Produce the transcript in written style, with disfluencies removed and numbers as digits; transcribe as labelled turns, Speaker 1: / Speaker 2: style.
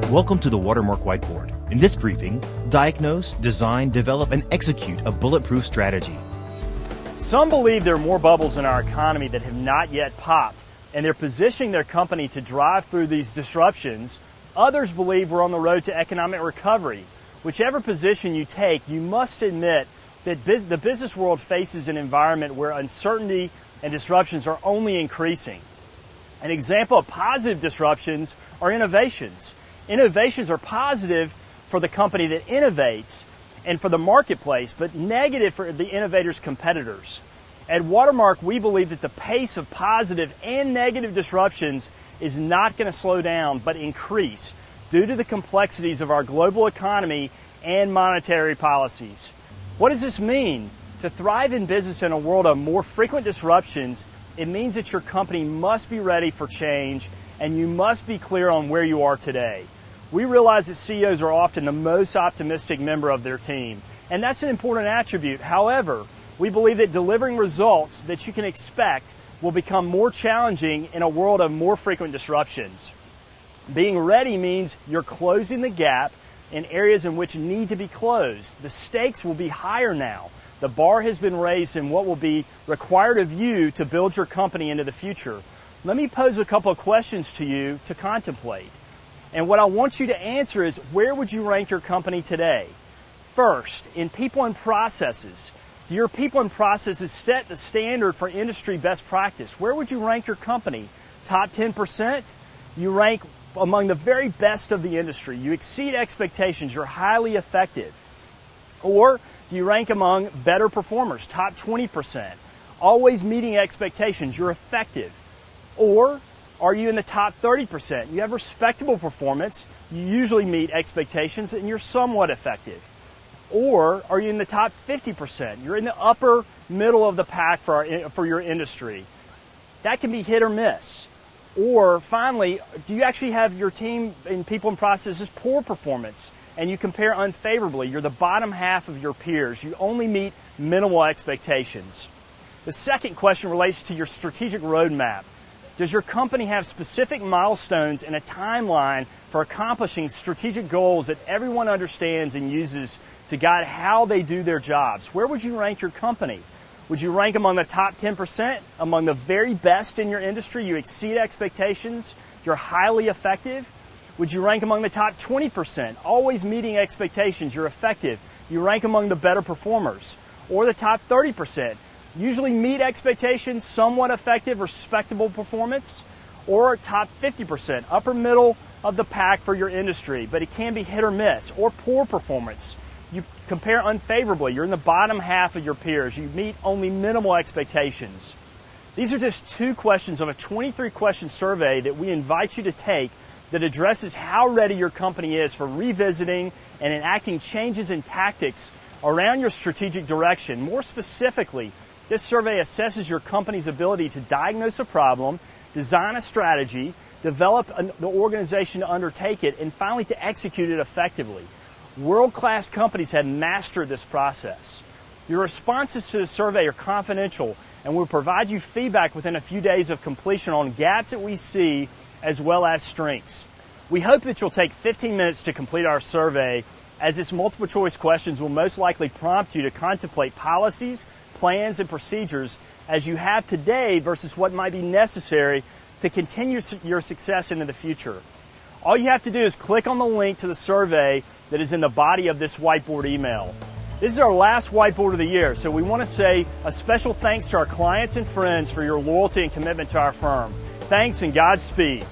Speaker 1: Welcome to the Watermark Whiteboard. In this briefing, diagnose, design, develop, and execute a bulletproof strategy.
Speaker 2: Some believe there are more bubbles in our economy that have not yet popped, and they're positioning their company to drive through these disruptions. Others believe we're on the road to economic recovery. Whichever position you take, you must admit that the business world faces an environment where uncertainty and disruptions are only increasing. An example of positive disruptions are innovations. Innovations are positive for the company that innovates and for the marketplace, but negative for the innovator's competitors. At Watermark, we believe that the pace of positive and negative disruptions is not going to slow down, but increase due to the complexities of our global economy and monetary policies. What does this mean? To thrive in business in a world of more frequent disruptions, it means that your company must be ready for change and you must be clear on where you are today. We realize that CEOs are often the most optimistic member of their team, and that's an important attribute. However, we believe that delivering results that you can expect will become more challenging in a world of more frequent disruptions. Being ready means you're closing the gap in areas in which need to be closed. The stakes will be higher now. The bar has been raised in what will be required of you to build your company into the future. Let me pose a couple of questions to you to contemplate. And what I want you to answer is, where would you rank your company today? First, in people and processes. Do your people and processes set the standard for industry best practice? Where would you rank your company? Top 10%? You rank among the very best of the industry. You exceed expectations. You're highly effective. Or do you rank among better performers? Top 20%. Always meeting expectations. You're effective. Or are you in the top 30%? You have respectable performance, you usually meet expectations, and you're somewhat effective. Or are you in the top 50%? You're in the upper middle of the pack for your industry. That can be hit or miss. Or finally, do you actually have your team and people and processes poor performance and you compare unfavorably? You're the bottom half of your peers. You only meet minimal expectations. The second question relates to your strategic roadmap. Does your company have specific milestones and a timeline for accomplishing strategic goals that everyone understands and uses to guide how they do their jobs? Where would you rank your company? Would you rank among the top 10%, among the very best in your industry? You exceed expectations. You're highly effective. Would you rank among the top 20%, always meeting expectations? You're effective. You rank among the better performers. Or the top 30%. Usually meet expectations, somewhat effective, respectable performance, or top 50%, upper middle of the pack for your industry, but it can be hit or miss, or poor performance. You compare unfavorably. You're in the bottom half of your peers. You meet only minimal expectations. These are just two questions of a 23-question survey that we invite you to take that addresses how ready your company is for revisiting and enacting changes in tactics around your strategic direction. More specifically, this survey assesses your company's ability to diagnose a problem, design a strategy, develop the organization to undertake it, and finally to execute it effectively. World-class companies have mastered this process. Your responses to the survey are confidential, and we'll provide you feedback within a few days of completion on gaps that we see as well as strengths. We hope that you'll take 15 minutes to complete our survey, as its multiple choice questions will most likely prompt you to contemplate policies, plans, and procedures as you have today versus what might be necessary to continue your success into the future. All you have to do is click on the link to the survey that is in the body of this whiteboard email. This is our last whiteboard of the year, so we want to say a special thanks to our clients and friends for your loyalty and commitment to our firm. Thanks and Godspeed.